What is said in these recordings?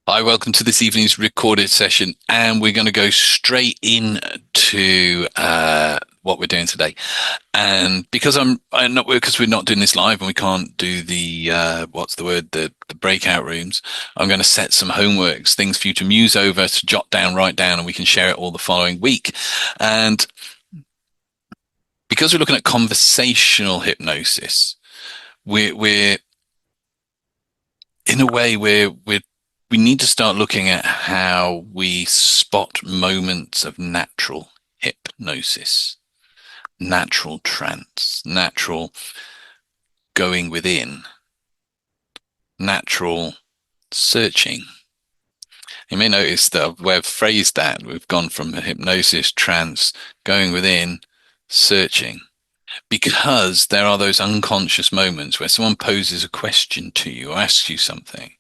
Hi, welcome to this evening's recorded session, and we're going to go straight into what we're doing today. And because I'm not because we're not doing this live and we can't do the what's the word the breakout rooms, I'm going to set some homeworks, things for you to muse over, to jot down, write down, and we can share it all the following week. And because we're looking at conversational hypnosis, we're in a way we need to start looking at how we spot moments of natural hypnosis, natural trance, natural going within, natural searching. You may notice that we've phrased that. We've gone from hypnosis, trance, going within, searching, because there are those unconscious moments where someone poses a question to you or asks you something,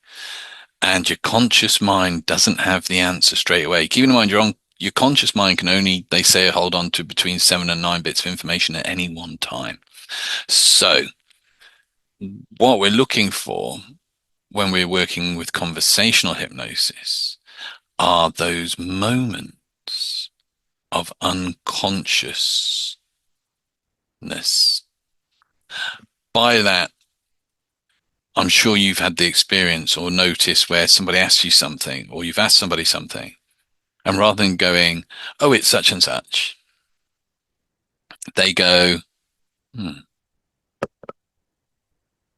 and your conscious mind doesn't have the answer straight away. Keep in mind, your conscious mind can only, they say, hold on to between 7 and 9 bits of information at any one time. So what we're looking for when we're working with conversational hypnosis are those moments of unconsciousness. By that, I'm sure you've had the experience or notice where somebody asks you something, or you've asked somebody something, and rather than going, oh, it's such and such, they go, hmm,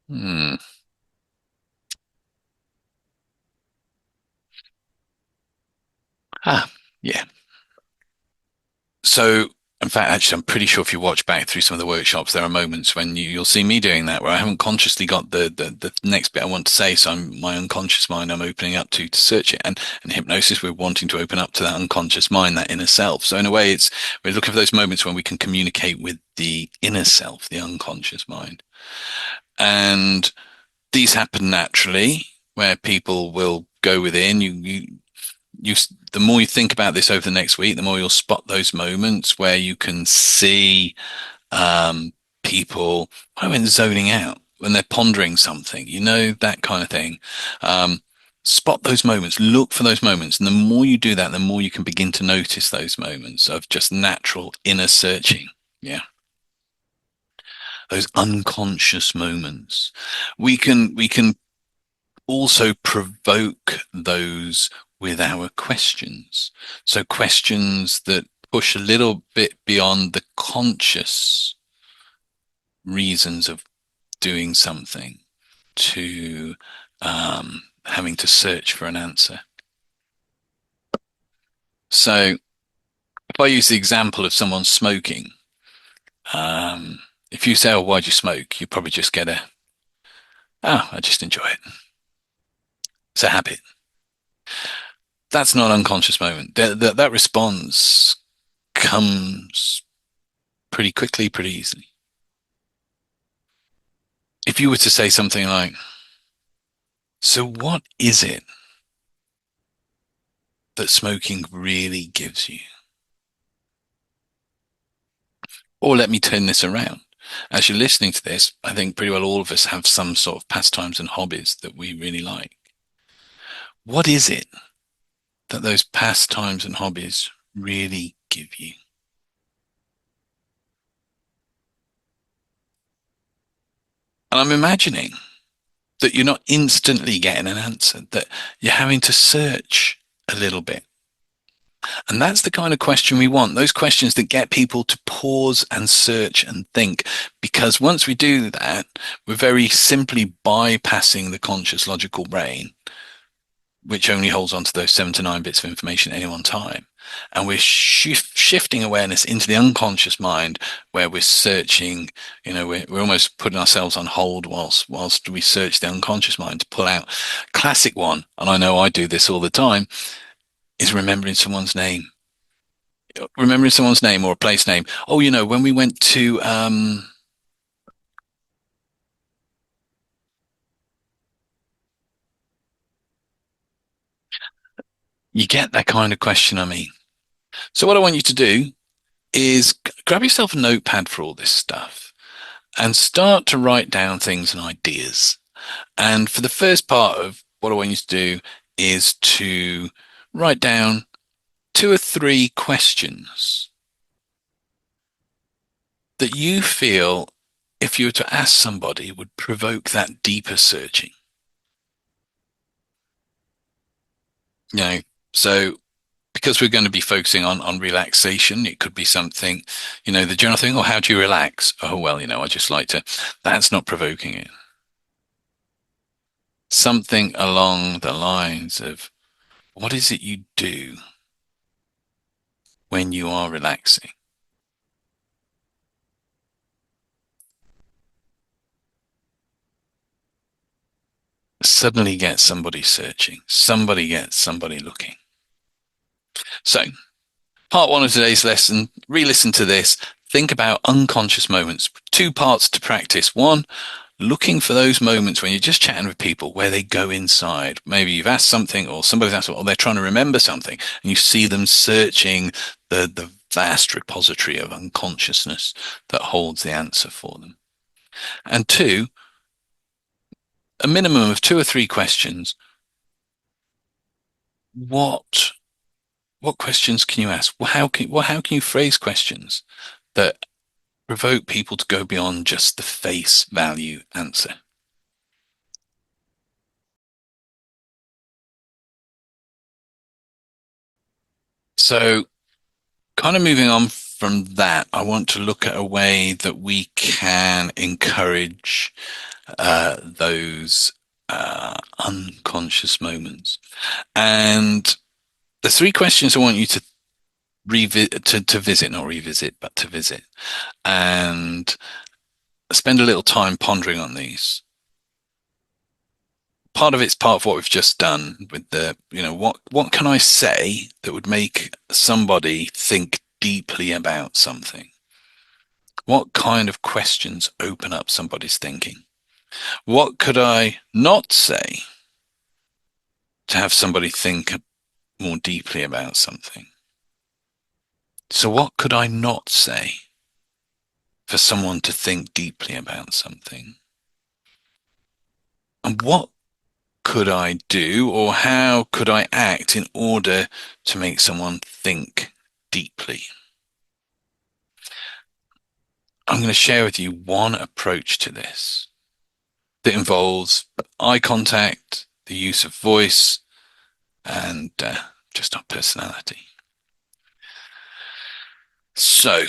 hmm, ah, yeah. So, in fact, actually, I'm pretty sure if you watch back through some of the workshops, there are moments when you'll see me doing that, where I haven't consciously got the next bit I want to say. So my unconscious mind, I'm opening up to search it. And hypnosis, we're wanting to open up to that unconscious mind, that inner self. So in a way, we're looking for those moments when we can communicate with the inner self, the unconscious mind. And these happen naturally, where people will go within. You, the more you think about this over the next week, the more you'll spot those moments where you can see people when zoning out, when they're pondering something, that kind of thing. Spot those moments, look for those moments. And the more you do that, the more you can begin to notice those moments of just natural inner searching. Yeah. Those unconscious moments. We can also provoke those with our questions. So questions that push a little bit beyond the conscious reasons of doing something to having to search for an answer. So if I use the example of someone smoking, um, if you say, oh, why'd you smoke? You probably just get oh, I just enjoy it. It's a habit. That's not an unconscious moment. That response comes pretty quickly, pretty easily. If you were to say something like, so what is it that smoking really gives you? Or let me turn this around. As you're listening to this, I think pretty well all of us have some sort of pastimes and hobbies that we really like. What is it that those pastimes and hobbies really give you? And I'm imagining that you're not instantly getting an answer, that you're having to search a little bit. And that's the kind of question we want, those questions that get people to pause and search and think. Because once we do that, we're very simply bypassing the conscious logical brain, which only holds on to those 7 to 9 bits of information at any one time. And we're shifting awareness into the unconscious mind where we're searching, we're almost putting ourselves on hold whilst we search the unconscious mind to pull out. Classic one, and I know I do this all the time, is remembering someone's name or a place name. Oh, when we went to you get that kind of question, I mean. So what I want you to do is grab yourself a notepad for all this stuff and start to write down things and ideas. And for the first part of what I want you to do is to write down two or three questions that you feel, if you were to ask somebody, would provoke that deeper searching. You know, so because we're going to be focusing on relaxation, it could be something, the general thing, oh, how do you relax? Oh, well, I just like to, that's not provoking it. Something along the lines of, what is it you do when you are relaxing? Suddenly get somebody searching, somebody gets somebody looking. So, part one of today's lesson, re-listen to this. Think about unconscious moments. Two parts to practice. One, looking for those moments when you're just chatting with people where they go inside. Maybe you've asked something or somebody's asked, or they're trying to remember something, and you see them searching the vast repository of unconsciousness that holds the answer for them. And two, a minimum of two or three questions. What what questions can you ask? How can you phrase questions that provoke people to go beyond just the face value answer? So, kind of moving on from that, I want to look at a way that we can encourage those unconscious moments. And the three questions I want you to revisit, to visit, not revisit, but to visit, and spend a little time pondering on these. Part of it's part of what we've just done with what can I say that would make somebody think deeply about something? What kind of questions open up somebody's thinking? What could I not say to have somebody think more deeply about something? So what could I not say for someone to think deeply about something? And what could I do, or how could I act in order to make someone think deeply? I'm going to share with you one approach to this that involves eye contact, the use of voice, and just our personality. So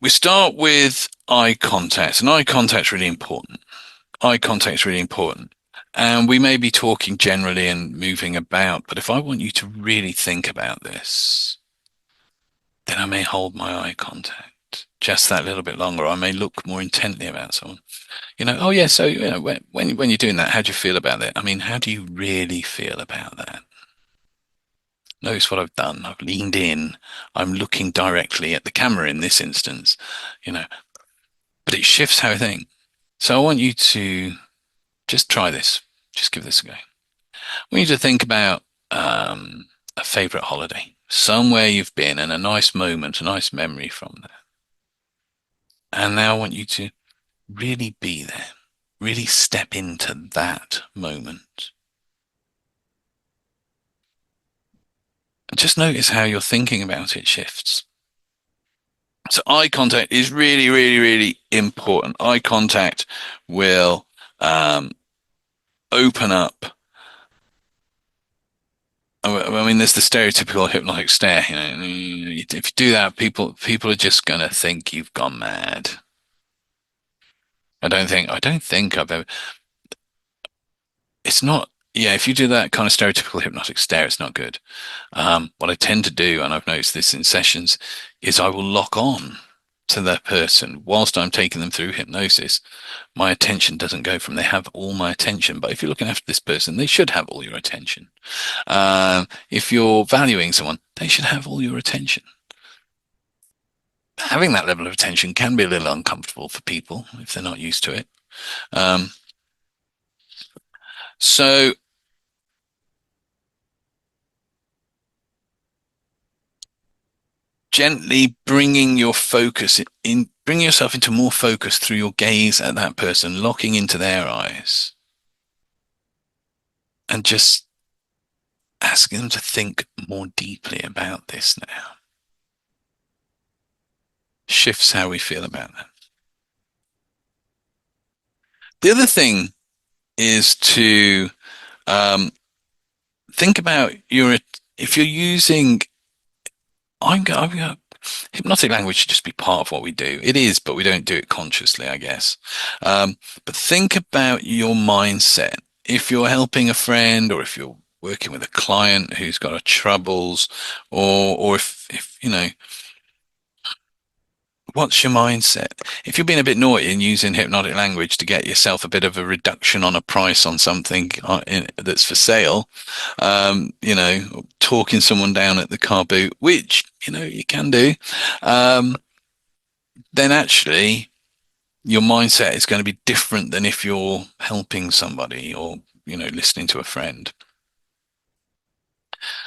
we start with eye contact, and eye contact is really important. Eye contact is really important. And we may be talking generally and moving about, but if I want you to really think about this, then I may hold my eye contact just that little bit longer. I may look more intently about someone. Oh yeah, so when you're doing that, how do you feel about that? I mean, how do you really feel about that? Notice what I've done. I've leaned in. I'm looking directly at the camera in this instance, you know, but it shifts how I think. So I want you to just try this. Just give this a go. I want you to think about a favorite holiday, somewhere you've been and a nice moment, a nice memory from there. And now I want you to really be there, really step into that moment. And just notice how your thinking about it shifts. So eye contact is really, really, really important. Eye contact will open up. I mean, there's the stereotypical hypnotic stare. If you do that, people are just gonna think you've gone mad. I don't think I've ever. It's not. Yeah, if you do that kind of stereotypical hypnotic stare, it's not good. What I tend to do, and I've noticed this in sessions, is I will lock on to that person whilst I'm taking them through hypnosis. My attention doesn't go from they have all my attention, but if you're looking after this person, they should have all your attention. If you're valuing someone, they should have all your attention. Having that level of attention can be a little uncomfortable for people if they're not used to it. Um, so gently bringing your focus in, bring yourself into more focus through your gaze at that person, locking into their eyes, and just asking them to think more deeply about this now shifts how we feel about them. The other thing is to um, think about if you're using, hypnotic language should just be part of what we do. It is, but we don't do it consciously, I guess. But think about your mindset. If you're helping a friend, or if you're working with a client who's got a troubles, or if you know, what's your mindset? If you're being a bit naughty and using hypnotic language to get yourself a bit of a reduction on a price on something that's for sale, talking someone down at the car boot, which, you can do, um, then actually your mindset is going to be different than if you're helping somebody or, listening to a friend.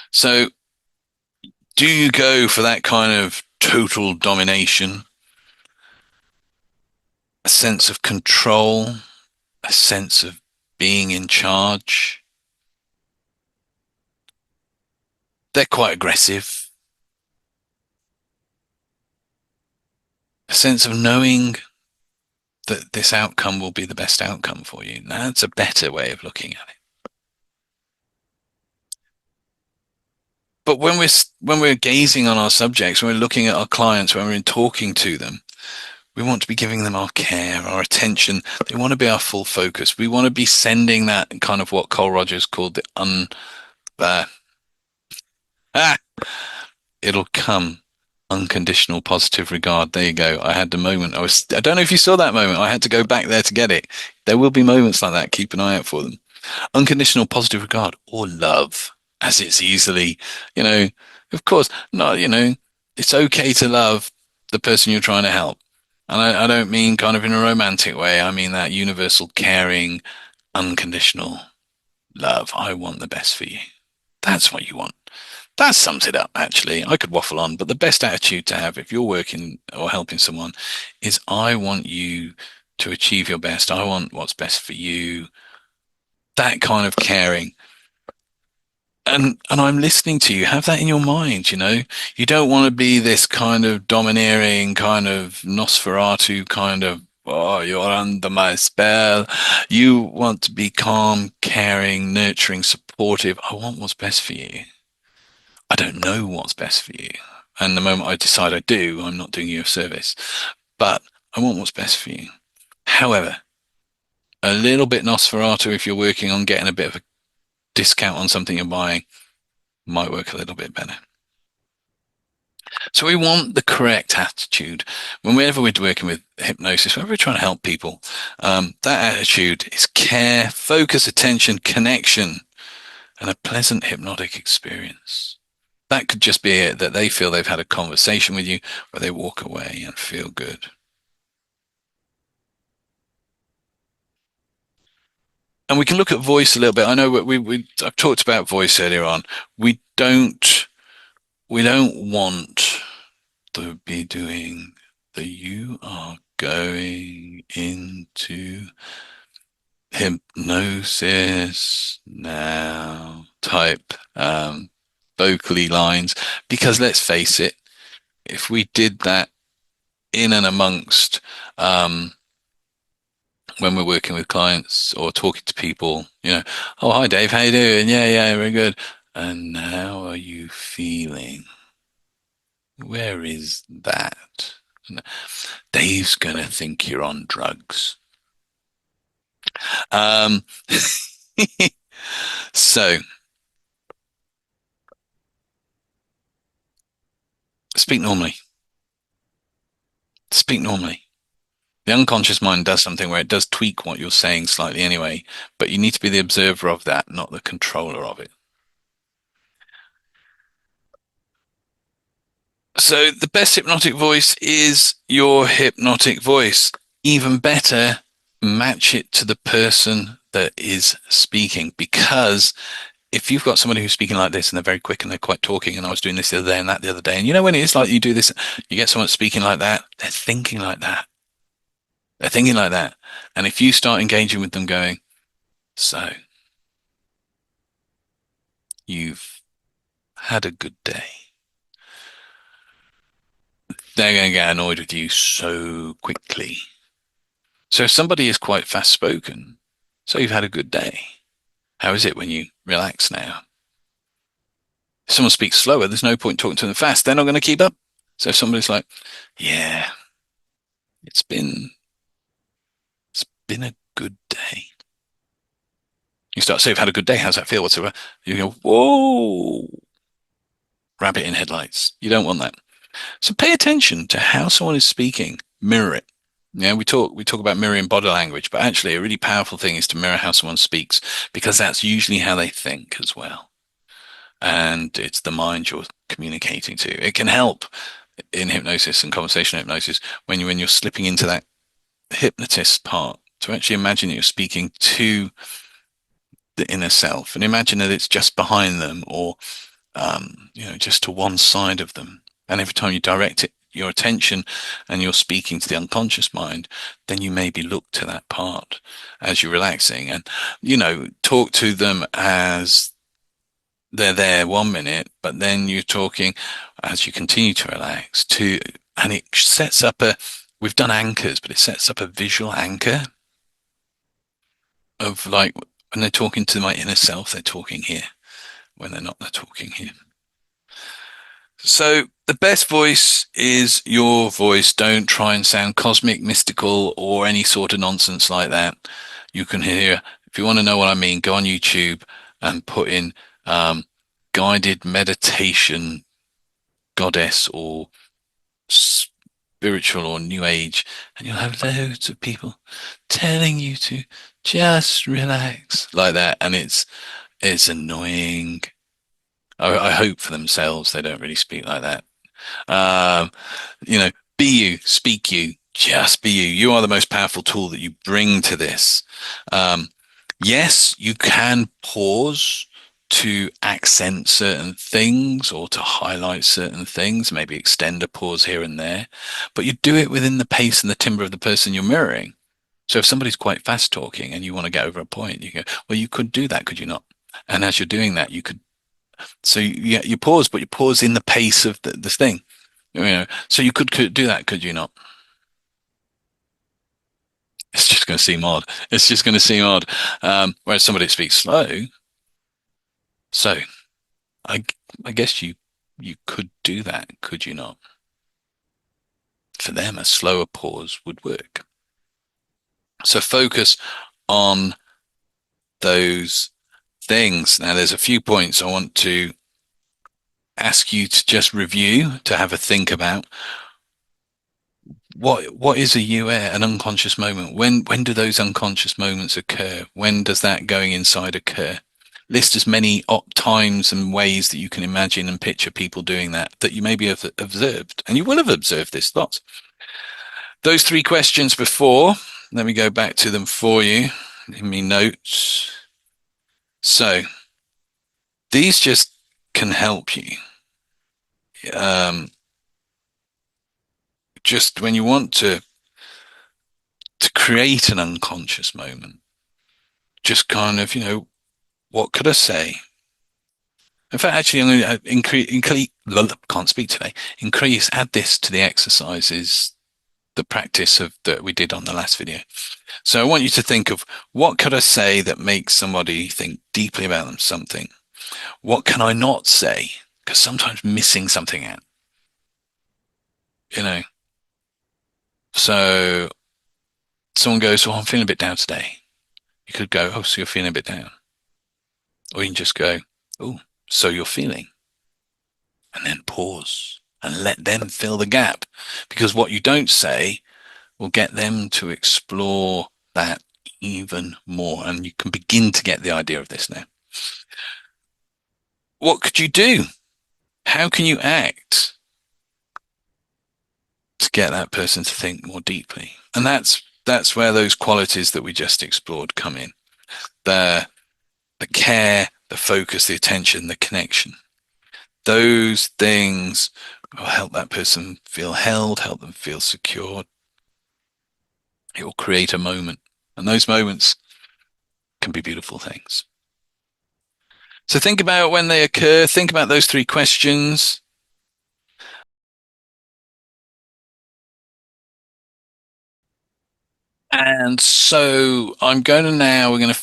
So do you go for that kind of total domination, a sense of control, a sense of being in charge? They're quite aggressive. A sense of knowing that this outcome will be the best outcome for you. That's a better way of looking at it. But when we're gazing on our subjects, when we're looking at our clients, when we're in talking to them, we want to be giving them our care, our attention. They want to be our full focus. We want to be sending that kind of what Cole Rogers called the uh, ah, it'll come unconditional positive regard. There you go. I had the moment. I don't know if you saw that moment. I had to go back there to get it. There will be moments like that. Keep an eye out for them. Unconditional positive regard or love, as it's easily, you know, of course, not, it's okay to love the person you're trying to help. And I don't mean kind of in a romantic way. I mean that universal caring, unconditional love. I want the best for you. That's what you want. That sums it up, actually. I could waffle on, but the best attitude to have if you're working or helping someone is I want you to achieve your best. I want what's best for you. That kind of caring. And I'm listening to you. Have that in your mind, you know. You don't want to be this kind of domineering, kind of Nosferatu kind of, oh, you're under my spell. You want to be calm, caring, nurturing, supportive. I want what's best for you. I don't know what's best for you. And the moment I decide I do, I'm not doing you a service. But I want what's best for you. However, a little bit Nosferatu if you're working on getting a bit of a discount on something you're buying might work a little bit better. So we want the correct attitude. Whenever we're working with hypnosis, whenever we're trying to help people, that attitude is care, focus, attention, connection, and a pleasant hypnotic experience. That could just be it, that they feel they've had a conversation with you where they walk away and feel good. And we can look at voice a little bit. I know I've talked about voice earlier on. We don't we don't want to be doing the you are going into hypnosis now type vocally lines, because let's face it, if we did that in and amongst when we're working with clients or talking to people, oh, hi Dave, how you doing? Yeah, yeah, very good. And how are you feeling? Where is that? Dave's gonna think you're on drugs. Um, so speak normally. Speak normally. The unconscious mind does something where it does tweak what you're saying slightly anyway, but you need to be the observer of that, not the controller of it. So the best hypnotic voice is your hypnotic voice. Even better, match it to the person that is speaking, because if you've got somebody who's speaking like this and they're very quick and they're quite talking, and I was doing this the other day and that the other day, and when it is like you do this, you get someone speaking like that, they're thinking like that. They're thinking like that. And if you start engaging with them going, so you've had a good day, they're going to get annoyed with you so quickly. So if somebody is quite fast spoken, so you've had a good day. How is it when you relax now? If someone speaks slower, there's no point talking to them fast. They're not going to keep up. So if somebody's like, yeah, it's been it's been a good day. You start saying, "I've had a good day. How's that feel? What's it?" You go, "Whoa, rabbit in headlights." You don't want that. So pay attention to how someone is speaking. Mirror it. Yeah, we talk about mirroring body language, but actually a really powerful thing is to mirror how someone speaks because that's usually how they think as well. And it's the mind you're communicating to. It can help in hypnosis and conversational hypnosis when you're slipping into that hypnotist part to actually imagine that you're speaking to the inner self and imagine that it's just behind them or just to one side of them. And every time you direct your attention and you're speaking to the unconscious mind, then you maybe look to that part as you're relaxing and, talk to them as they're there 1 minute, but then you're talking as you continue to relax and it sets up we've done anchors, but it sets up a visual anchor of like when they're talking to my inner self, they're talking here. When they're not, they're talking here. So the best voice is your voice. Don't try and sound cosmic, mystical, or any sort of nonsense like that. You can hear, if you want to know what I mean, go on YouTube and put in guided meditation goddess or spiritual or new age, and you'll have loads of people telling you to just relax like that. And it's annoying. I hope for themselves they don't really speak like that. Um, be you, speak you, just be you. You are the most powerful tool that you bring to this. Um, yes, you can pause to accent certain things or to highlight certain things, maybe extend a pause here and there, but you do it within the pace and the timbre of the person you're mirroring. So if somebody's quite fast talking and you want to get over a point, you go, well, you could do that, could you not? And as you're doing that, you pause, but you pause in the pace of the thing. So you could do that, could you not? It's just going to seem odd. It's just going to seem odd. Whereas somebody that speaks slow, so I, I guess you could do that, could you not? For them, a slower pause would work. So focus on those things. Now, there's a few points I want to ask you to just review, to have a think about. What is a UA, an unconscious moment? When do those unconscious moments occur? When does that going inside occur? List as many times and ways that you can imagine and picture people doing that you maybe have observed, and you will have observed this lots. Those three questions before, let me go back to them for you in me notes. So these just can help you. Just when you want to create an unconscious moment, just kind of, what could I say? In fact, actually, I'm going to increase, can't speak today, add this to the exercises, the practice of that we did on the last video. So I want you to think of what could I say that makes somebody think deeply about them something? What can I not say? Because sometimes missing something out, you know. So someone goes, "Oh, I'm feeling a bit down today." You could go, "Oh, so you're feeling a bit down," or you can just go, "Oh, so you're feeling," and then pause and let them fill the gap, because what you don't say will get them to explore that even more, and you can begin to get the idea of this now. What could you do? How can you act to get that person to think more deeply? And that's where those qualities that we just explored come in. The care, the focus, the attention, the connection. Those things will help that person feel held, help them feel secure. It will create a moment. And those moments can be beautiful things. So think about when they occur. Think about those three questions. And so we're going to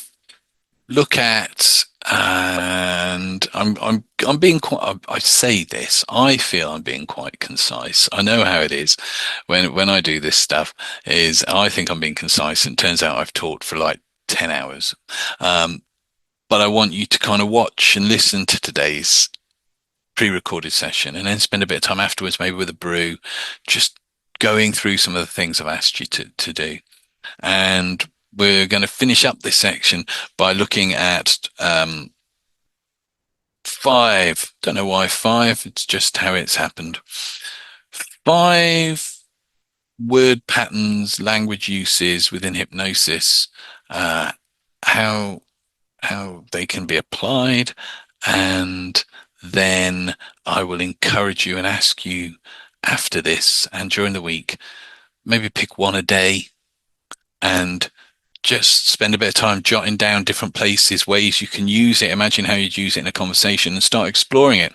look at, and I'm being quite, I say this, I feel I'm being quite concise. I know how it is when I do this stuff is I think I'm being concise and it turns out I've talked for like 10 hours. Um, but I want you to kind of watch and listen to today's pre-recorded session and then spend a bit of time afterwards, maybe with a brew, just going through some of the things I've asked you to do. And we're going to finish up this section by looking at five. Don't know why five. It's just how it's happened. Five word patterns, language uses within hypnosis, uh, how they can be applied, and then I will encourage you and ask you after this and during the week, maybe pick one a day and just spend a bit of time jotting down different places, ways you can use it. Imagine how you'd use it in a conversation and start exploring it.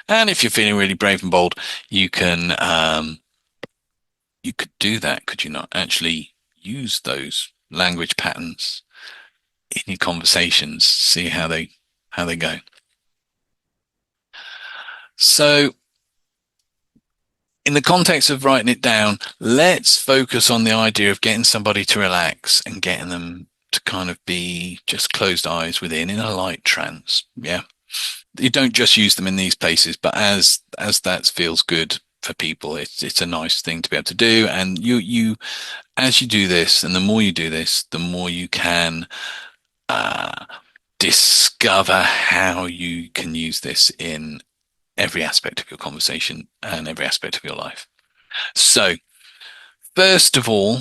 And if you're feeling really brave and bold, you can you could do that, could you not? Actually use those language patterns in your conversations, see how they go. So in the context of writing it down, let's focus on the idea of getting somebody to relax and getting them to kind of be just closed eyes within in a light trance. Yeah. You don't just use them in these places, but as that feels good for people, it's a nice thing to be able to do. And you as you do this, and the more you do this, the more you can uh, discover how you can use this in every aspect of your conversation and every aspect of your life. So, first of all,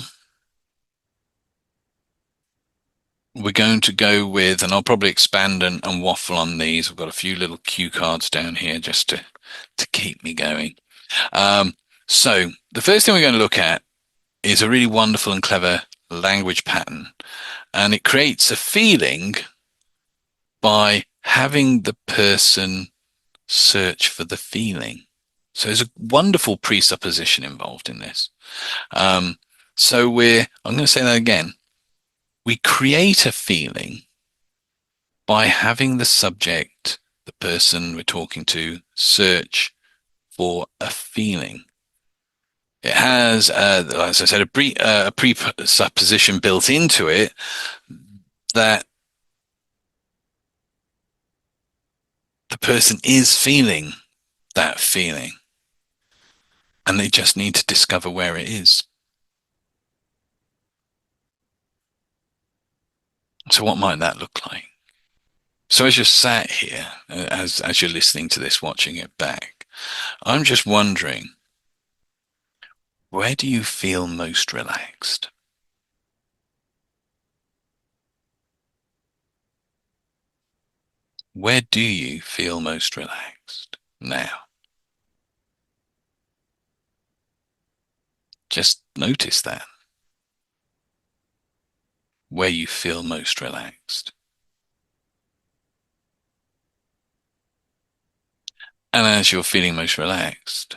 we're going to go with, and I'll probably expand and waffle on these. I've got a few little cue cards down here just to keep me going. Um, so, the first thing we're going to look at is a really wonderful and clever language pattern, and it creates a feeling by having the person search for the feeling. So, there's a wonderful presupposition involved in this. Um, I'm going to say that again. We create a feeling by having the subject, the person we're talking to, search for a feeling. It has, as I said, a presupposition built into it that the person is feeling that feeling and they just need to discover where it is. So what might that look like? So as you're sat here, as you're listening to this, watching it back, I'm just wondering, where do you feel most relaxed? Where do you feel most relaxed now? Just notice that, where you feel most relaxed. And as you're feeling most relaxed,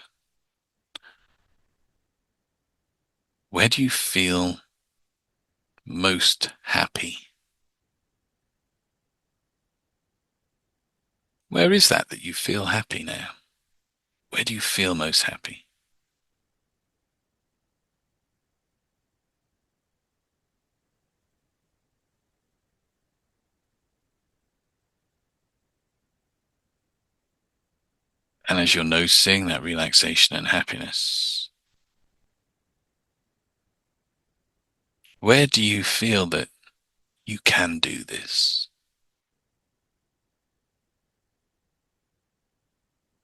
where do you feel most happy? Where is that you feel happy now? Where do you feel most happy? And as you're noticing that relaxation and happiness, where do you feel that you can do this?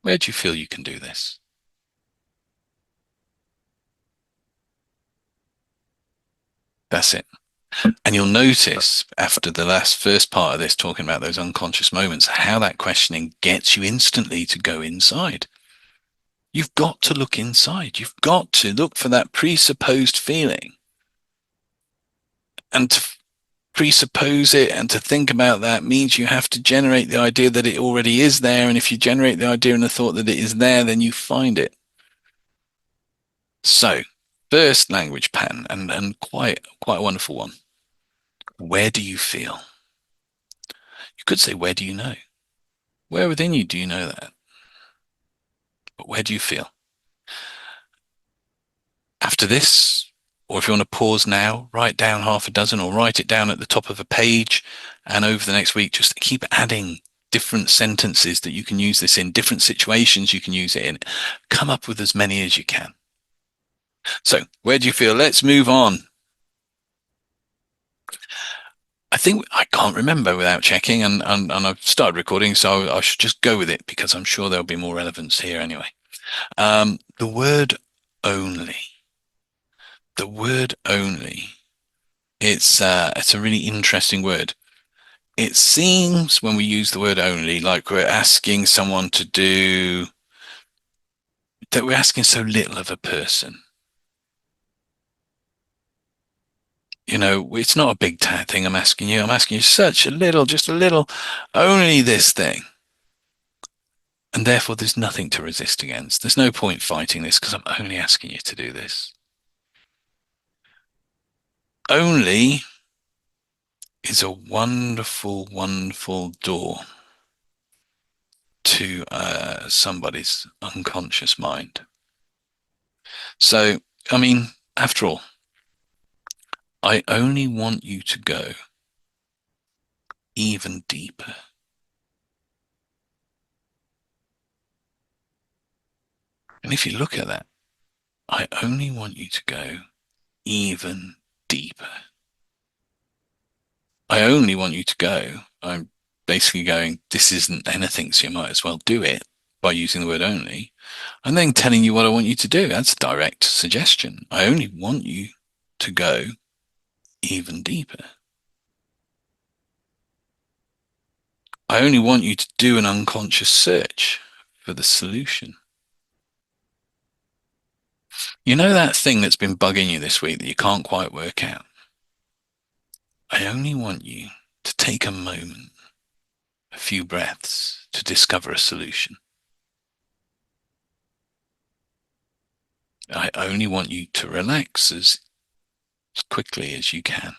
Where do you feel you can do this? That's it. And you'll notice after the last first part of this, talking about those unconscious moments, how that questioning gets you instantly to go inside. You've got to look inside. You've got to look for that presupposed feeling and to presuppose it, and to think about that means you have to generate the idea that it already is there. And if you generate the idea and the thought that it is there, then you find it. So, first language pattern, and quite a wonderful one. Where do you feel? You could say, where do you know? Where within you do you know that? But where do you feel? After this, or if you want to pause now, write down half a dozen or write it down at the top of a page. And over the next week, just keep adding different sentences that you can use this in, different situations you can use it in. Come up with as many as you can. So, where do you feel? Let's move on. I think I can't remember without checking, and I've started recording, so I should just go with it because I'm sure there'll be more relevance here anyway. The word only. The word only. It's a really interesting word. It seems when we use the word only, like we're asking someone to do that, we're asking so little of a person. You know, it's not a big thing I'm asking you. I'm asking you such a little, just a little, only this thing. And therefore, there's nothing to resist against. There's no point fighting this because I'm only asking you to do this. Only is a wonderful, wonderful door to somebody's unconscious mind. So, I mean, after all, I only want you to go even deeper. And if you look at that, I only want you to go even deeper. I only want you to go. I'm basically going, this isn't anything, so you might as well do it by using the word only. I'm then telling you what I want you to do. That's a direct suggestion. I only want you to go even deeper. I only want you to do an unconscious search for the solution. You know that thing that's been bugging you this week that you can't quite work out? I only want you to take a moment, a few breaths, to discover a solution. I only want you to relax as quickly as you can.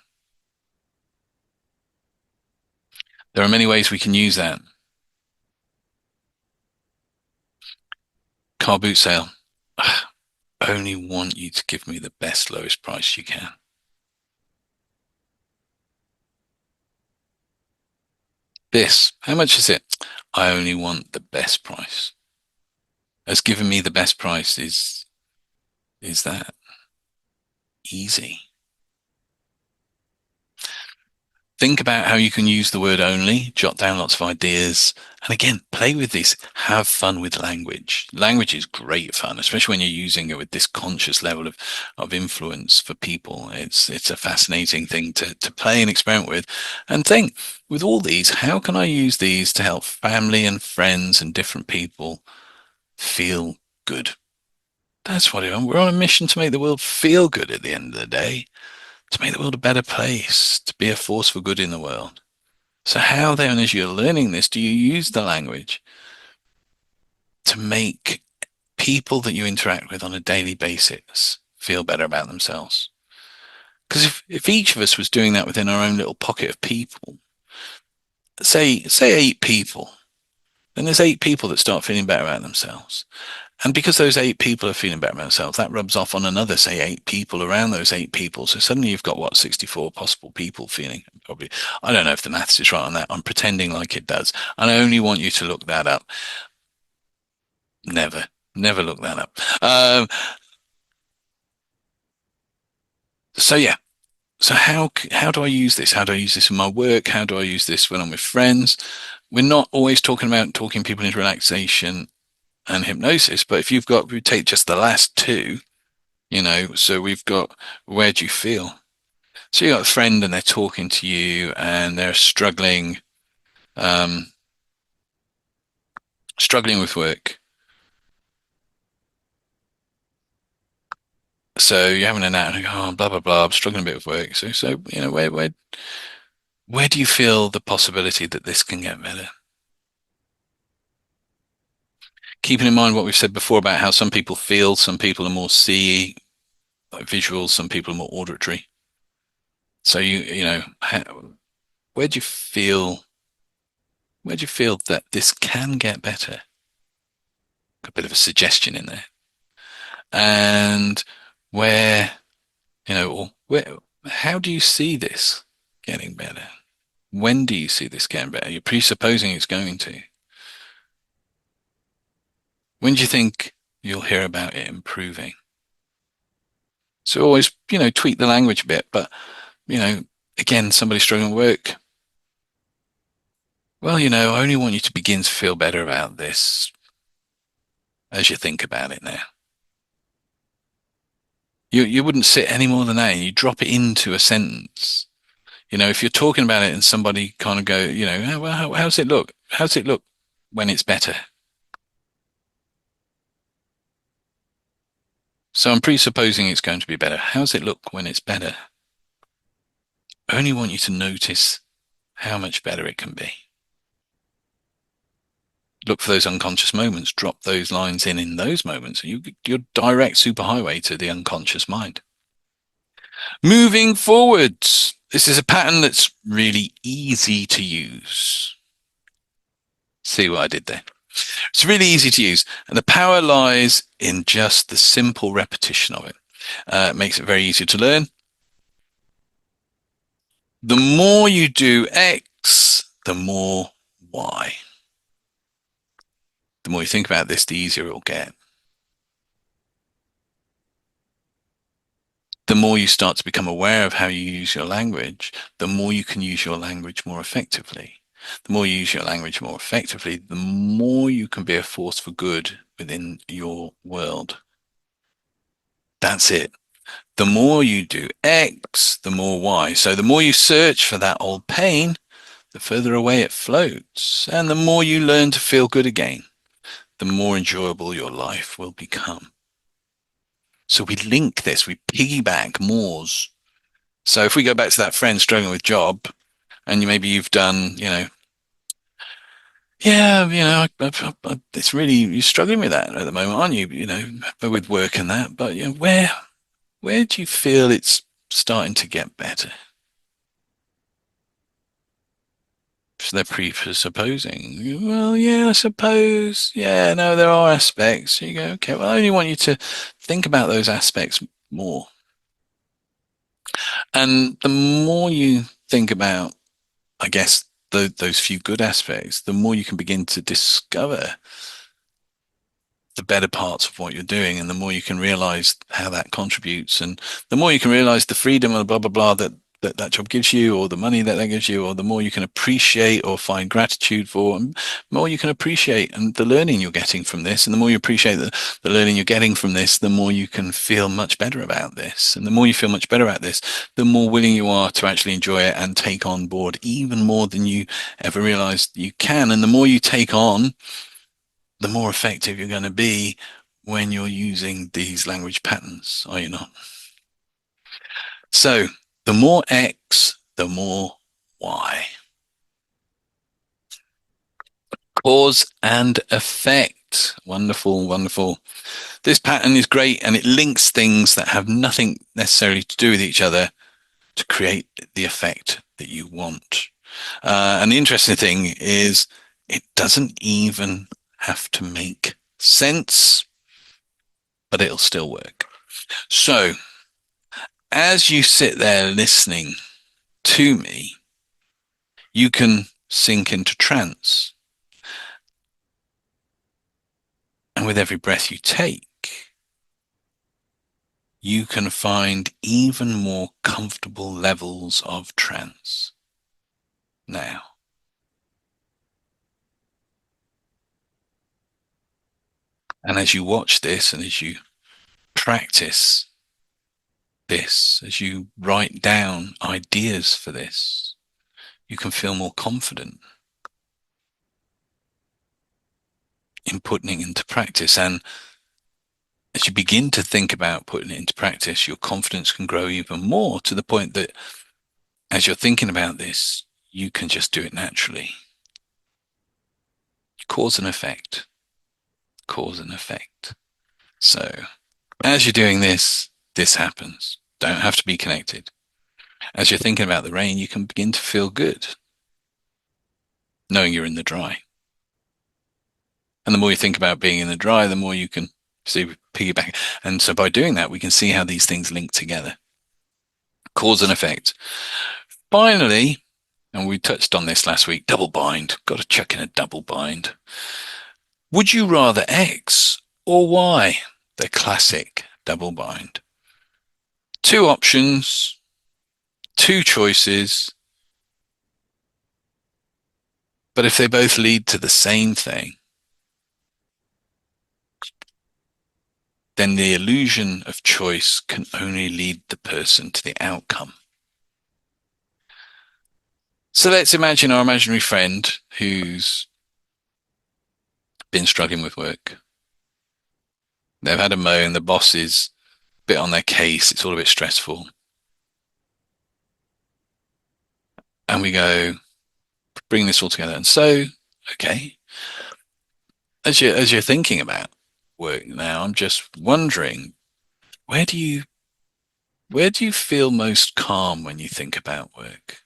There are many ways we can use that. Car boot sale. I only want you to give me the best, lowest price you can. This, how much is it? I only want the best price. As giving me the best price is that easy? Think about how you can use the word only, jot down lots of ideas, and again, play with this. Have fun with language. Language is great fun, especially when you're using it with this conscious level of influence for people. It's a fascinating thing to play and experiment with, and think with all these, how can I use these to help family and friends and different people feel good? That's what we're on a mission to make the world feel good at the end of the day, to make the world a better place, to be a force for good in the world. So how then, as you're learning this, do you use the language to make people that you interact with on a daily basis feel better about themselves? Because if each of us was doing that within our own little pocket of people, say 8 people, then there's 8 people that start feeling better about themselves. And because those 8 people are feeling better about themselves, that rubs off on another, say, 8 people around those 8 people. So suddenly you've got what, 64 possible people feeling probably. I don't know if the maths is right on that. I'm pretending like it does. And I only want you to look that up. Never look that up. So yeah. So how do I use this? How do I use this in my work? How do I use this when I'm with friends? We're not always talking about talking people into relaxation and hypnosis, but if we take just the last two, so we've got, where do you feel? So you got a friend and they're talking to you and they're um, struggling with work. So you're having a nap and you go, oh, blah, blah, blah, I'm struggling a bit with work. So, where Where do you feel the possibility that this can get better? Keeping in mind what we've said before about how some people feel, some people are more see, like visual, some people are more auditory. So where do you feel, where do you feel that this can get better? A bit of a suggestion in there. And where, or where, how do you see this getting better? When do you see this getting better? You're presupposing it's going to. When do you think you'll hear about it improving? So always, tweak the language a bit, but, you know, again, somebody struggling with work, well, I only want you to begin to feel better about this as you think about it now. You wouldn't sit any more than that. You drop it into a sentence. If you're talking about it and somebody kind of go, "Oh, well, how's it look? How's it look when it's better?" So I'm presupposing it's going to be better. How's it look when it's better? I only want you to notice how much better it can be. Look for those unconscious moments. Drop those lines in those moments. You're direct superhighway to the unconscious mind. Moving forwards. This is a pattern that's really easy to use. See what I did there? It's really easy to use, and the power lies in just the simple repetition of it. It makes it very easy to learn. The more you do X, the more Y. The more you think about this, the easier it'll get. The more you start to become aware of how you use your language, the more you can use your language more effectively. The more you use your language more effectively, the more you can be a force for good within your world. That's it. The more you do X, the more Y. So the more you search for that old pain, the further away it floats. And the more you learn to feel good again, the more enjoyable your life will become. So we link this, we piggyback Moore's. So if we go back to that friend struggling with job, and maybe you've done, yeah, it's really, you're struggling with that at the moment, aren't you? But with work and that. But where do you feel it's starting to get better? So they're presupposing. Well, yeah, I suppose. Yeah, no, there are aspects. You go, okay, well, I only want you to think about those aspects more. And the more you think about, I guess, those few good aspects, the more you can begin to discover the better parts of what you're doing, and the more you can realize how that contributes, and the more you can realize the freedom and blah blah blah that job gives you, or the money that gives you, or the more you can appreciate or find gratitude for, and the more you can appreciate and the learning you're getting from this, and the more you appreciate the learning you're getting from this, the more you can feel much better about this, and the more you feel much better about this, the more willing you are to actually enjoy it and take on board even more than you ever realized you can, and the more you take on, the more effective you're going to be when you're using these language patterns, are you not? So the more X, the more Y. Cause and effect. Wonderful, wonderful. This pattern is great, and it links things that have nothing necessarily to do with each other to create the effect that you want. And the interesting thing is it doesn't even have to make sense, but it'll still work. So as you sit there listening to me, you can sink into trance. And with every breath you take, you can find even more comfortable levels of trance. Now, and as you watch this and as you practice this, as you write down ideas for this, you can feel more confident in putting it into practice. And as you begin to think about putting it into practice, your confidence can grow even more to the point that as you're thinking about this, you can just do it naturally. Cause and effect, cause and effect. So as you're doing this, this happens. Don't have to be connected. As you're thinking about the rain, you can begin to feel good, knowing you're in the dry. And the more you think about being in the dry, the more you can see piggyback. And so by doing that, we can see how these things link together. Cause and effect. Finally, and we touched on this last week, double bind. Got to chuck in a double bind. Would you rather X or Y? The classic double bind. Two options, two choices, but if they both lead to the same thing, then the illusion of choice can only lead the person to the outcome. So let's imagine our imaginary friend who's been struggling with work. They've had a moan, the boss is a bit on their case, it's all a bit stressful. And we go, bring this all together. And so, okay, as you're thinking about work now, I'm just wondering, where do you where do you feel most calm when you think about work?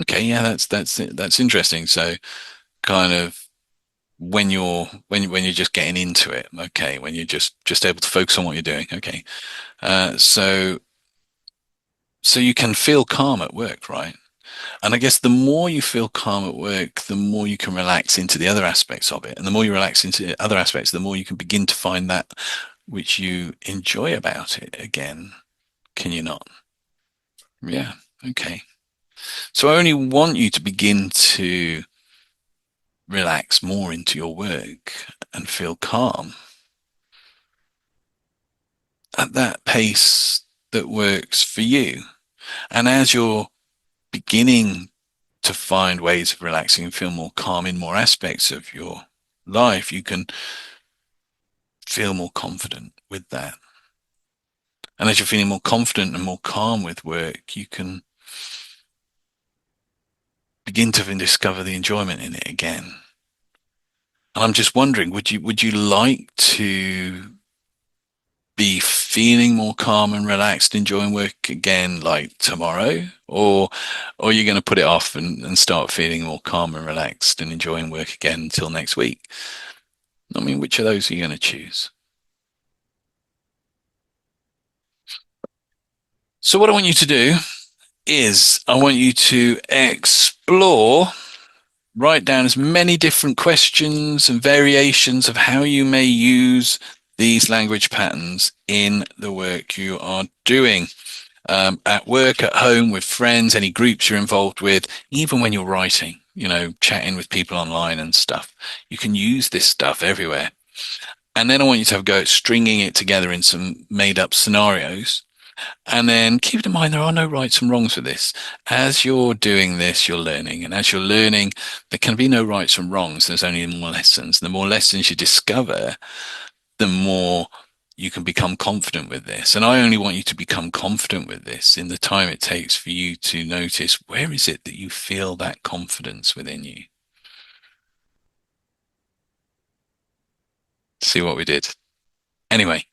Okay, yeah, that's interesting. So kind of when you're just getting into it, okay, when you're just able to focus on what you're doing, okay. So you can feel calm at work, right? And I guess the more you feel calm at work, the more you can relax into the other aspects of it. And the more you relax into the other aspects, the more you can begin to find that which you enjoy about it again. Can you not? Yeah. Okay. So I only want you to begin to relax more into your work and feel calm at that pace that works for you. And as you're beginning to find ways of relaxing and feel more calm in more aspects of your life, you can feel more confident with that. And as you're feeling more confident and more calm with work, you can begin to discover the enjoyment in it again. And I'm just wondering, would you like to be feeling more calm and relaxed, enjoying work again like tomorrow? Or are you going to put it off and start feeling more calm and relaxed and enjoying work again until next week? I mean, which of those are you going to choose? So what I want you to do is I want you to explore, write down as many different questions and variations of how you may use these language patterns in the work you are doing. At work, at home, with friends, any groups you're involved with, even when you're writing, chatting with people online and stuff. You can use this stuff everywhere. And then I want you to have a go at stringing it together in some made up scenarios. And then keep in mind, there are no rights and wrongs with this. As you're doing this, you're learning. And as you're learning, there can be no rights and wrongs. There's only more lessons. The more lessons you discover, the more you can become confident with this. And I only want you to become confident with this in the time it takes for you to notice, where is it that you feel that confidence within you? See what we did. Anyway,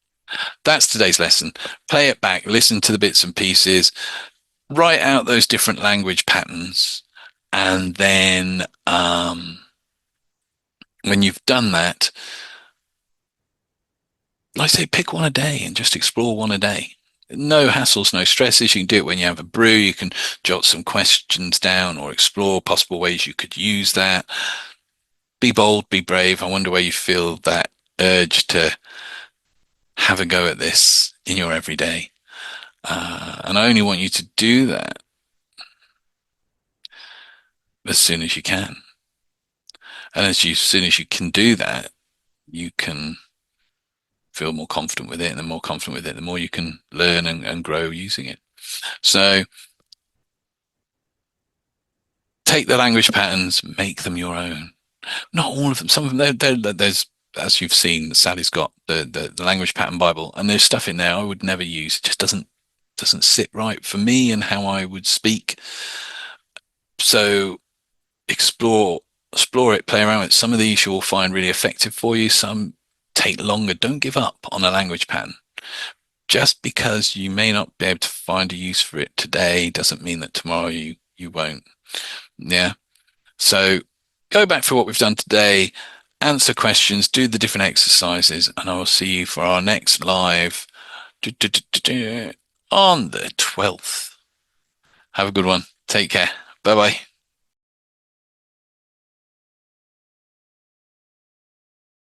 that's today's lesson. Play it back, listen to the bits and pieces, write out those different language patterns. And then when you've done that, like I say, pick one a day and just explore one a day. No hassles, no stresses. You can do it when you have a brew. You can jot some questions down or explore possible ways you could use that. Be bold, be brave. I wonder where you feel that urge to have a go at this in your everyday. And I only want you to do that as soon as you can. And as soon as you can do that, you can feel more confident with it. And the more confident with it, the more you can learn and grow using it. So take the language patterns, make them your own. Not all of them. Some of them, there's, as you've seen, Sally's got the language pattern Bible, and there's stuff in there I would never use. It just doesn't sit right for me and how I would speak. So explore it, play around with it. Some of these you'll find really effective for you. Some take longer. Don't give up on a language pattern. Just because you may not be able to find a use for it today doesn't mean that tomorrow you won't. Yeah. So go back for what we've done today, answer questions, do the different exercises, and I will see you for our next live on the 12th. Have a good one. Take care. Bye bye.